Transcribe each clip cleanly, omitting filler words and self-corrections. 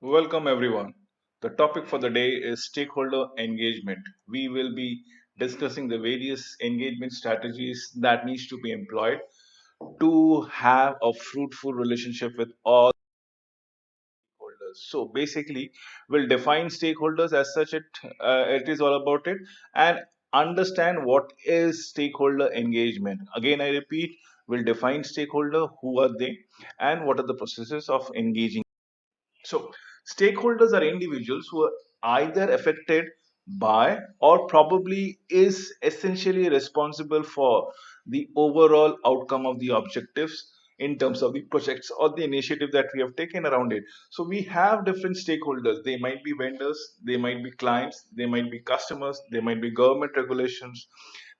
Welcome, everyone. The topic for the day is stakeholder engagement. We will be discussing the various engagement strategies that needs to be employed to have a fruitful relationship with all stakeholders. So basically, we'll define stakeholders as such. It is all about it and understand what is stakeholder engagement. Again, I repeat, we'll define stakeholder, who are they, and what are the processes of engaging. So, stakeholders are individuals who are either affected by or probably is essentially responsible for the overall outcome of the objectives in terms of the projects or the initiative that we have taken around it. So, we have different stakeholders. They might be vendors, they might be clients, they might be customers, they might be government regulations,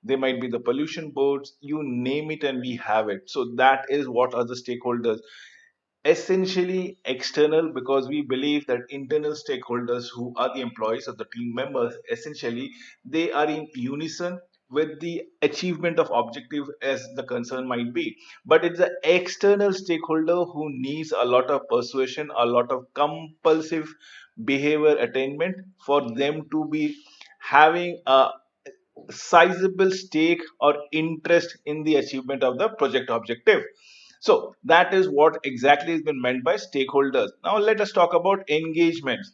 they might be the pollution boards, you name it, and we have it. So, that is what are the stakeholders essentially external because we believe that internal stakeholders who are the employees or the team members essentially they are in unison with the achievement of objective as the concern might be, but it's the external stakeholder who needs a lot of persuasion, a lot of compulsive behavior attainment for them to be having a sizable stake or interest in the achievement of the project objective. So that is what exactly has been meant by stakeholders. Now let us talk about engagement.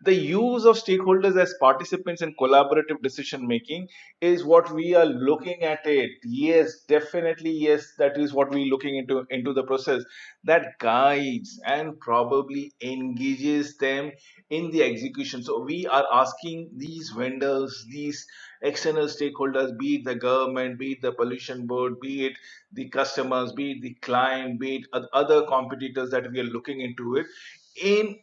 The use of stakeholders as participants in collaborative decision making is what we are looking at it. Yes, definitely, yes, that is what we're looking into the process that guides and probably engages them in the execution. So we are asking these vendors, these external stakeholders, be it the government, be it the pollution board, be it the customers, be it the client, be it other competitors that we are looking into it in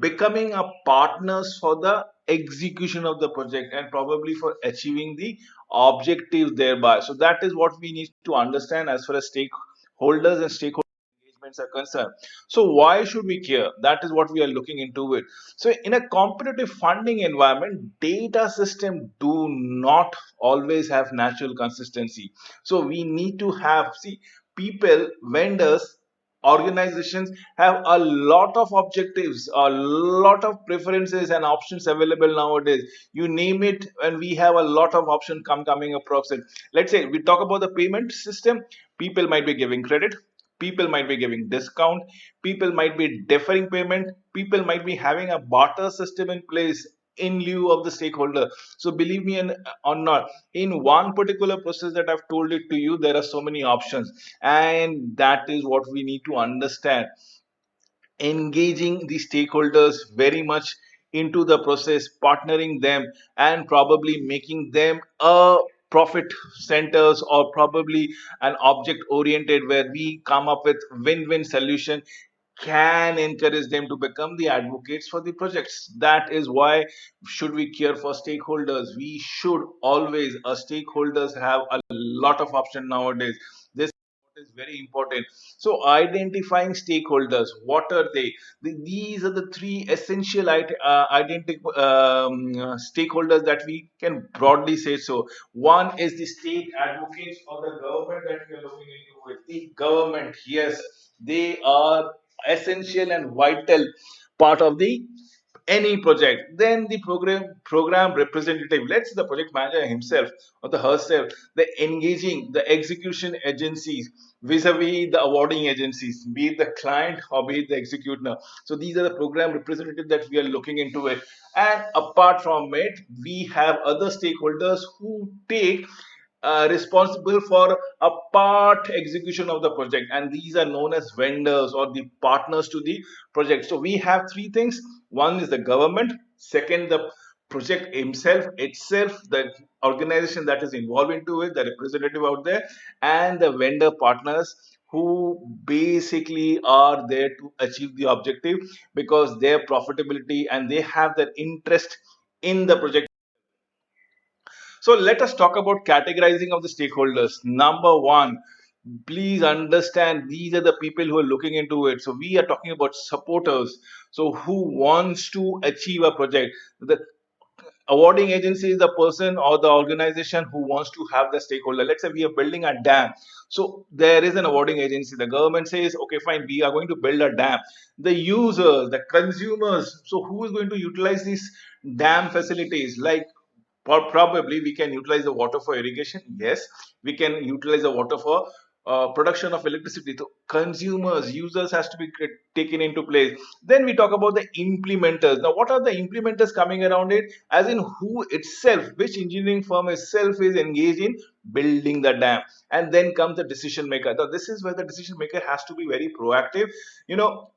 becoming a partners for the execution of the project and probably for achieving the objective thereby. So that is what we need to understand as far as stakeholders and stakeholder engagements are concerned. So why should we care? That is what we are looking into it. So in a competitive funding environment, data system do not always have natural consistency. So we need to have, see, people, vendors, organizations have a lot of objectives, a lot of preferences and options available nowadays. You name it, and we have a lot of options coming across it. Let's say we talk about the payment system. People might be giving credit, people might be giving discount, people might be deferring payment, people might be having a barter system in place in lieu of the stakeholder. So believe me or not, in one particular process that I've told it to you, there are so many options, and that is what we need to understand. Engaging the stakeholders very much into the process, partnering them, and probably making them a profit centers or probably an object oriented where we come up with win-win solution can encourage them to become the advocates for the projects. That is why should we care for stakeholders, we should always, stakeholders have a lot of option nowadays. This is very important. So identifying stakeholders, what are they? These are the three essential stakeholders that we can broadly say. So one is the state advocates or the government that we are looking into it. The government, yes, they are essential and vital part of the any project. Then the program representative, let's the project manager himself or the herself, the engaging the execution agencies vis-a-vis the awarding agencies, be it the client or be it the executioner. So these are the program representatives that we are looking into it. And apart from it, we have other stakeholders who take responsible for a part execution of the project, and these are known as vendors or the partners to the project. So we have three things. One is the government, second the project himself itself, the organization that is involved into it, the representative out there, and the vendor partners who basically are there to achieve the objective because their profitability and they have their interest in the project. So let us talk about categorizing of the stakeholders. Number one, please understand these are the people who are looking into it. So we are talking about supporters. So who wants to achieve a project? The Awarding agency is the person or the organization who wants to have the stakeholder. Let's say we are building a dam, so there is an awarding agency. The government says, okay, fine, we are going to build a dam. The users, the consumers, so who is going to utilize these dam facilities? Like, probably we can utilize the water for irrigation. Yes, we can utilize the water for production of electricity. So consumers, users has to be taken into place. Then we talk about the implementers. Now, what are the implementers coming around it? As in, who itself, which engineering firm itself is engaged in building the dam. And then comes the decision maker. Now, this is where the decision maker has to be very proactive.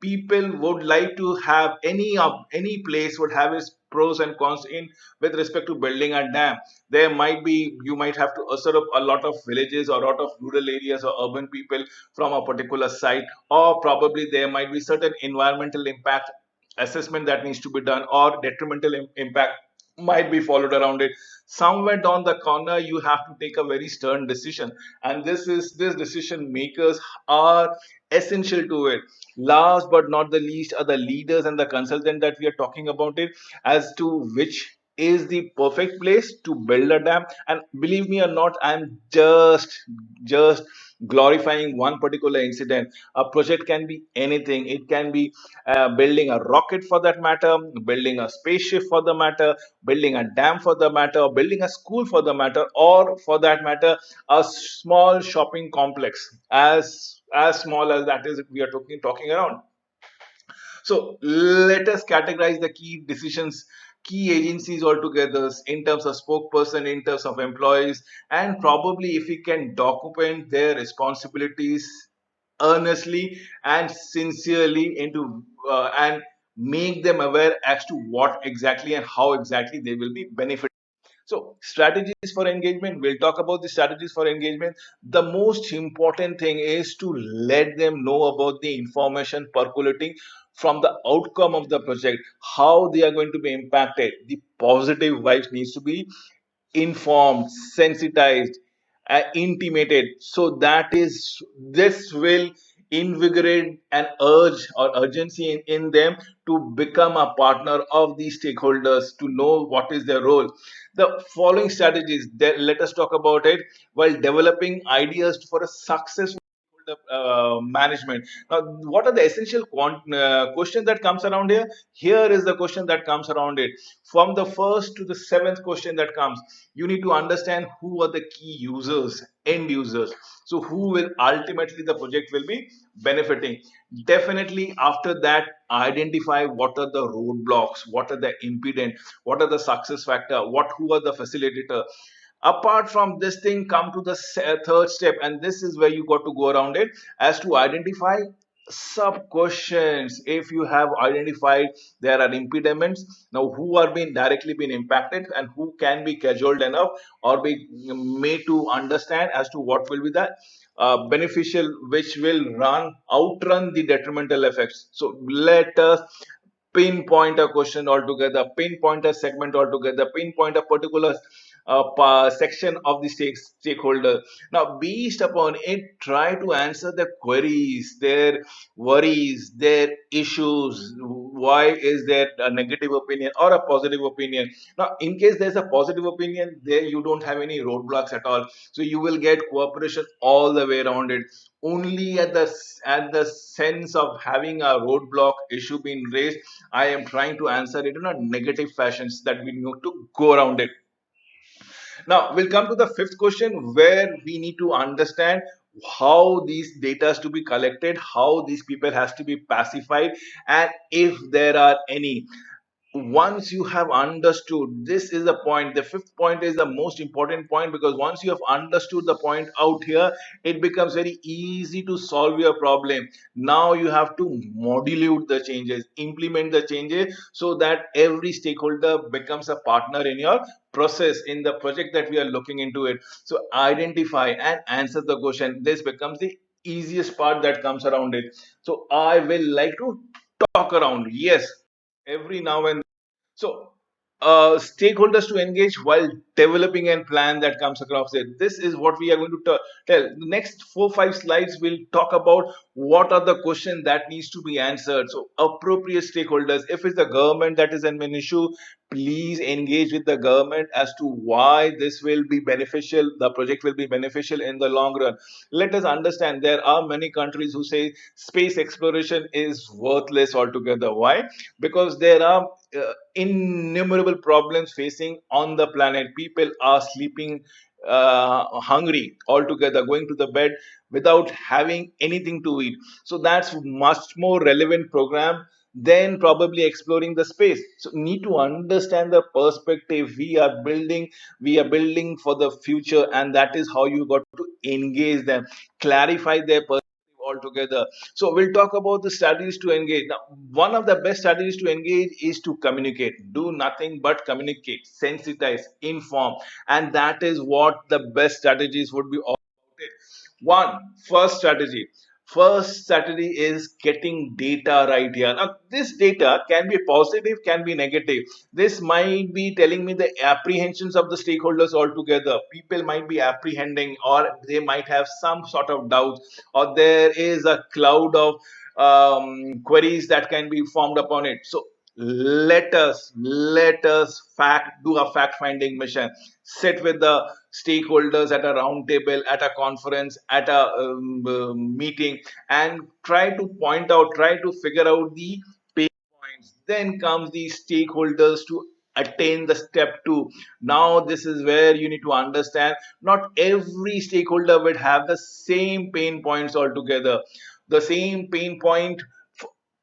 People would like to have any place would have its pros and cons in with respect to building a dam. There might be, you might have to assert up a lot of villages or a lot of rural areas or urban people from a particular site, or probably there might be certain environmental impact assessment that needs to be done, or detrimental impact might be followed around it. Somewhere down the corner you have to take a very stern decision, and this decision makers are essential to it. Last but not the least are the leaders and the consultant that we are talking about it, as to which is the perfect place to build a dam. And believe me or not, I'm just glorifying one particular incident. A project can be anything. It can be building a rocket for that matter, building a spaceship for the matter, building a dam for the matter, or building a school for the matter, or for that matter a small shopping complex, as small as that is, we are talking around. So let us categorize the key decisions, key agencies altogether in terms of spokesperson, in terms of employees, and probably if we can document their responsibilities earnestly and sincerely into and make them aware as to what exactly and how exactly they will be benefited. So, strategies for engagement, we'll talk about the strategies for engagement. The most important thing is to let them know about the information percolating from the outcome of the project, how they are going to be impacted. The positive vibes needs to be informed, sensitized, intimated. So that is, this will invigorate an urge or urgency in them to become a partner of these stakeholders, to know what is their role. The following strategies, let us talk about it while developing ideas for a successful management. Now, what are the essential questions that comes around here? Here is the question that comes around it. From the first to the seventh question that comes, you need to understand who are the key users, end users. So who will ultimately the project will be benefiting. Definitely after that, identify what are the roadblocks, what are the impediment, what are the success factor, who are the facilitator. Apart from this thing, come to the third step, and this is where you got to go around it, as to identify sub questions. If you have identified there are impediments, now who are being directly been impacted and who can be cajoled enough or be made to understand as to what will be the beneficial, which will outrun the detrimental effects. So let us pinpoint a question altogether, pinpoint a segment altogether, pinpoint a particular section of the stakeholder. Now, based upon it, try to answer their queries, their worries, their issues. Why is there a negative opinion or a positive opinion? Now, in case there's a positive opinion, there you don't have any roadblocks at all. So you will get cooperation all the way around it. Only at the sense of having a roadblock issue being raised, I am trying to answer it in a negative fashions that we need to go around it. Now we'll come to the fifth question, where we need to understand how these data is to be collected, how these people has to be pacified, and if there are any. Once you have understood, this is the point, the fifth point is the most important point, because once you have understood the point out here, it becomes very easy to solve your problem. Now you have to modulate the changes, implement the changes, so that every stakeholder becomes a partner in your process, in the project that we are looking into it. So identify and answer the question, this becomes the easiest part that comes around it. So I will like to talk around, yes, every now and so, stakeholders to engage while developing a plan that comes across it. This is what we are going to tell. The next 4 5 slides will talk about what are the questions that needs to be answered. So, appropriate stakeholders. If it's the government that is an issue, please engage with the government as to why this will be beneficial, the project will be beneficial in the long run. Let us understand there are many countries who say space exploration is worthless altogether. Why? Because there are innumerable problems facing on the planet. People are sleeping hungry altogether, going to the bed without having anything to eat. So that's much more relevant program than probably exploring the space. So need to understand the perspective we are building for the future, and that is how you got to engage them, clarify their perspective altogether. So we'll talk about the strategies to engage. Now, one of the best strategies to engage is to communicate. Do nothing but communicate, sensitize, inform, and that is what the best strategies would be all about. It. One first strategy. First strategy is getting data right here. Now, this data can be positive, can be negative. This might be telling me the apprehensions of the stakeholders altogether. People might be apprehending, or they might have some sort of doubts, or there is a cloud of queries that can be formed upon it. So let us fact do a fact finding mission. Sit with the stakeholders at a round table, at a conference, at a meeting, and try to figure out the pain points. Then comes the stakeholders to attain the step two. Now this is where you need to understand not every stakeholder would have the same pain points altogether. The same pain point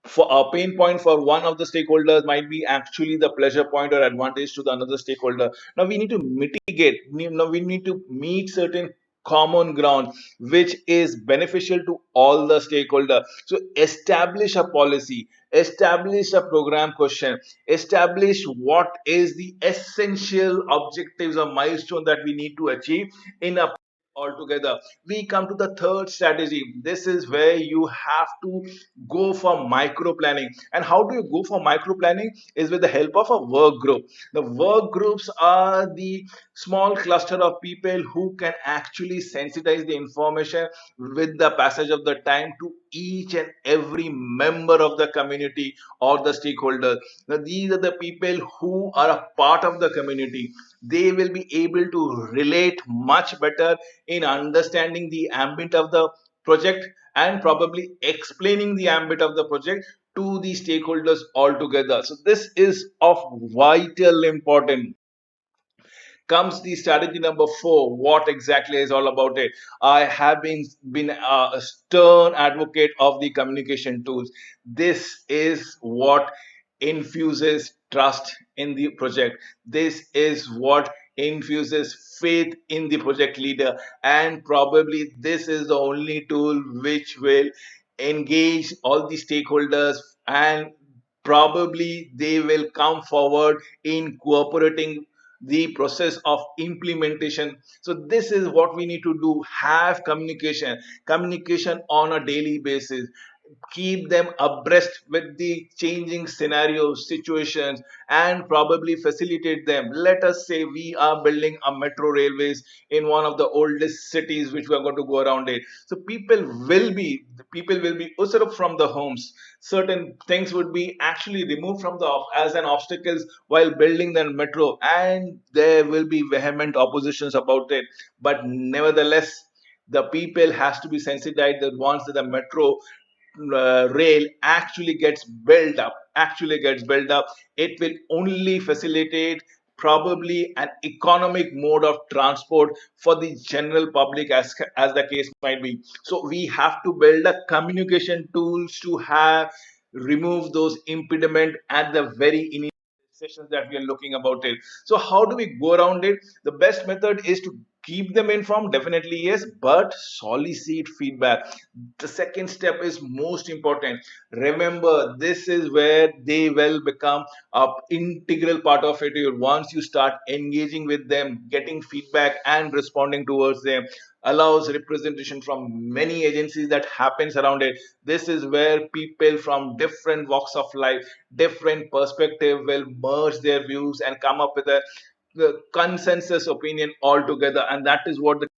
for a pain point for one of the stakeholders might be actually the pleasure point or advantage to the another stakeholder. Now we need to mitigate. Now we need to meet certain common ground which is beneficial to all the stakeholder. So establish a policy, establish a program question, establish what is the essential objectives or milestone that we need to achieve in a altogether. We come to the third strategy. This is where you have to go for micro planning. And how do you go for micro planning? Is with the help of a work group. The work groups are the small cluster of people who can actually sensitize the information with the passage of the time to each and every member of the community or the stakeholder. Now these are the people who are a part of the community. They will be able to relate much better in understanding the ambit of the project and probably explaining the ambit of the project to the stakeholders altogether. So this is of vital importance. Comes the strategy number four. What exactly is all about it? I have been a stern advocate of the communication tools. This is what infuses trust in the project. This is what infuses faith in the project leader, and probably this is the only tool which will engage all the stakeholders, and probably they will come forward in cooperating the process of implementation. So this is what we need to do. Have communication on a daily basis. Keep them abreast with the changing scenarios, situations, and probably facilitate them. Let us say we are building a metro railways in one of the oldest cities which we are going to go around it. So people will be ushered from the homes. Certain things would be actually removed from the as an obstacles while building the metro, and there will be vehement oppositions about it. But nevertheless, the people has to be sensitized that once the metro rail actually gets built up, it will only facilitate probably an economic mode of transport for the general public, as the case might be. So we have to build a communication tools to have remove those impediment at the very initial sessions that we are looking about it. So how do we go around it? The best method is to keep them informed, definitely yes, but solicit feedback. The second step is most important. Remember, this is where they will become a integral part of it. Once you start engaging with them, getting feedback and responding towards them allows representation from many agencies that happens around it. This is where people from different walks of life, different perspective will merge their views and come up with a the consensus opinion altogether, and that is what the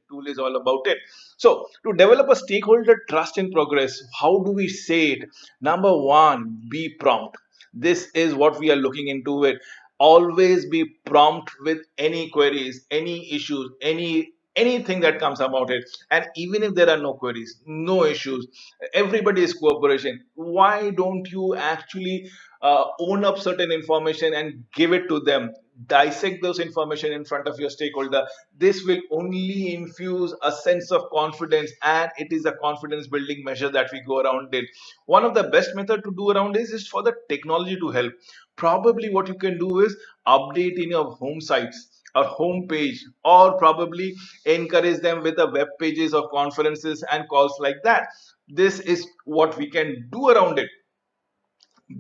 tool is all about it. So to develop a stakeholder trust in progress, how do we say it? Number one, be prompt. This is what we are looking into it. always be prompt with any queries, any issues, anything that comes about it. And even if there are no queries, no issues, everybody is cooperation, why don't you actually own up certain information and give it to them, dissect those information in front of your stakeholder? This will only infuse a sense of confidence, and it is a confidence building measure that we go around it. One of the best method to do around this is for the technology to help. Probably what you can do is update in your home sites or home page, or probably encourage them with the web pages or conferences and calls like that. This is what we can do around it.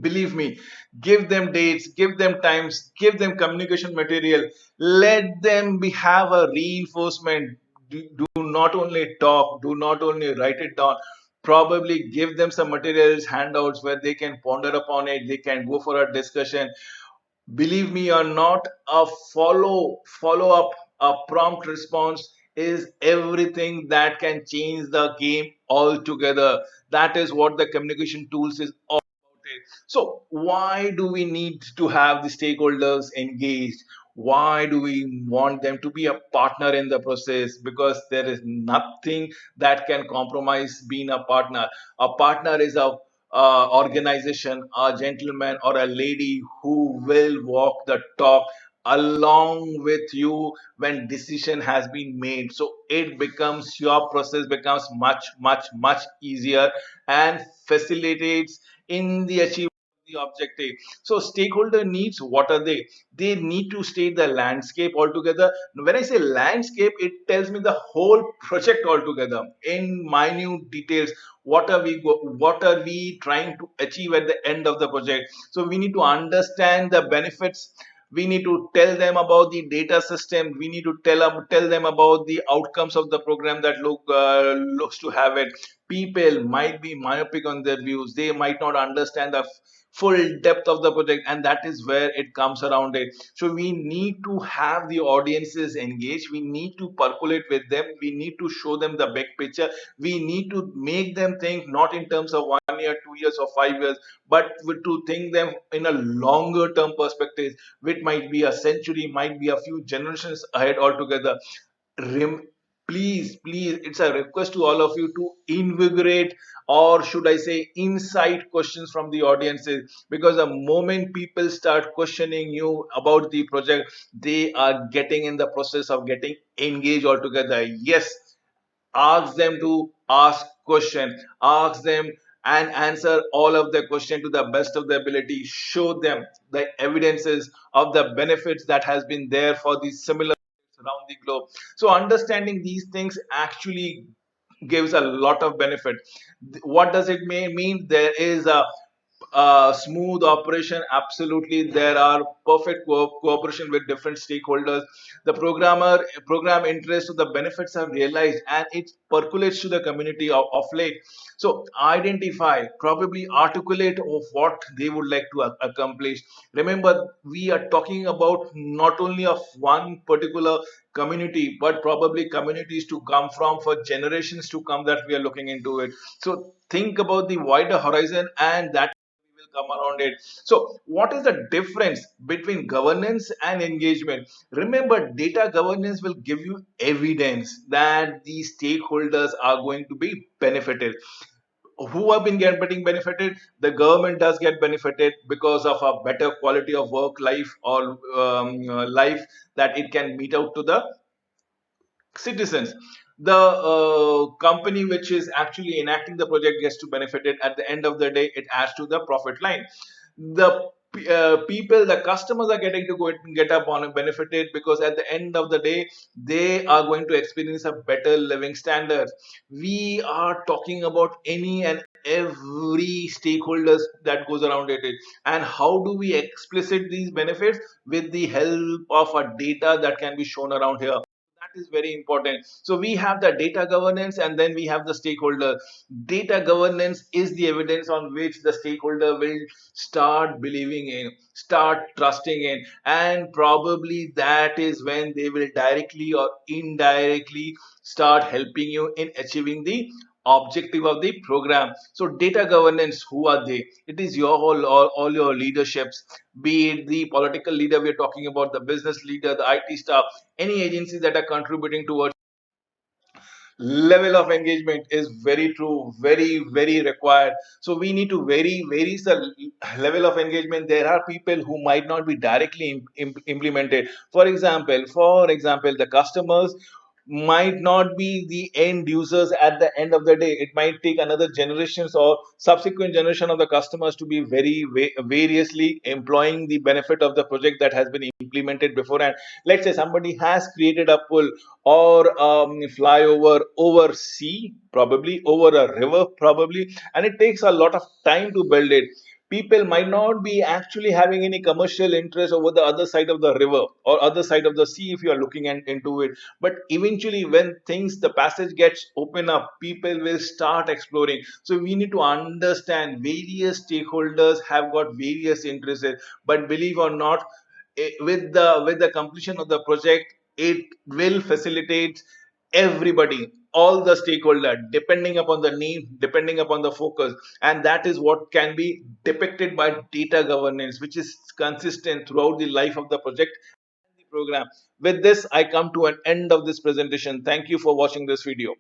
Believe me, give them dates, give them times, give them communication material, let them have a reinforcement. Do not only talk, do not only write it down, probably give them some materials, handouts where they can ponder upon it, they can go for a discussion. Believe me or not, a follow up, a prompt response is everything that can change the game altogether. That is what the communication tools is all about it. So why do we need to have the stakeholders engaged? Why do we want them to be a partner in the process? Because there is nothing that can compromise being a partner. A partner is a organization, a gentleman or a lady who will walk the talk along with you when decision has been made. So it becomes, your process becomes much easier and facilitates in the achievement of the objective. So stakeholder needs, what are they? They need to state the landscape altogether. When I say landscape, it tells me the whole project altogether in minute details. What are we trying to achieve at the end of the project? So we need to understand the benefits. We need to tell them about the data system. We need to tell them about the outcomes of the program that looks to have it. People might be myopic on their views, they might not understand the full depth of the project, and that is where it comes around it. So we need to have the audiences engaged, we need to percolate with them, we need to show them the big picture, we need to make them think not in terms of 1 year, 2 years, or 5 years, but to think them in a longer term perspective, which might be a century, might be a few generations ahead altogether. Rem- please, it's a request to all of you to invigorate, or should I say insight questions from the audiences, because the moment people start questioning you about the project, they are getting in the process of getting engaged altogether. Yes, ask them to ask question, ask them and answer all of the question to the best of their ability, show them the evidences of the benefits that has been there for the similar around the globe. So understanding these things actually gives a lot of benefit. What does it mean? There is a smooth operation. Absolutely, there are perfect cooperation with different stakeholders. The program interest to the benefits are realized, and it percolates to the community of late. So identify, probably articulate of what they would like to accomplish. Remember, we are talking about not only of one particular community, but probably communities to come from, for generations to come, that we are looking into it. So think about the wider horizon, and that will come around it. So, what is the difference between governance and engagement? Remember, data governance will give you evidence that these stakeholders are going to be benefited. Who have been getting benefited? The government does get benefited because of a better quality of work life, or life that it can meet out to the citizens. The company which is actually enacting the project gets to benefit it. At the end of the day, it adds to the profit line. The people, the customers are getting to go and get up on and benefited, because at the end of the day, they are going to experience a better living standard. We are talking about any and every stakeholders that goes around it. And how do we explicit these benefits? With the help of a data that can be shown around here. That is very important. So we have the data governance, and then we have the stakeholder. Data governance is the evidence on which the stakeholder will start believing in, start trusting in, and probably that is when they will directly or indirectly start helping you in achieving the objective of the program. So data governance, who are they? It is your all your leaderships, be it the political leader we're talking about, the business leader, the IT staff, any agencies that are contributing towards level of engagement is very true, very required. So we need to varies the level of engagement. There are people who might not be directly implemented. For example, the customers might not be the end users at the end of the day. It might take another generations or subsequent generation of the customers to be very variously employing the benefit of the project that has been implemented before. And let's say somebody has created a pull or flyover over sea, probably over a river, probably, and it takes a lot of time to build it. People might not be actually having any commercial interest over the other side of the river or other side of the sea if you are looking into it. But eventually, when things the passage gets open up, people will start exploring. So we need to understand various stakeholders have got various interests, but believe or not, with the completion of the project, it will facilitate everybody, all the stakeholder, depending upon the need, depending upon the focus. And that is what can be depicted by data governance, which is consistent throughout the life of the project and the program. With this, I come to an end of this presentation. Thank you for watching this video.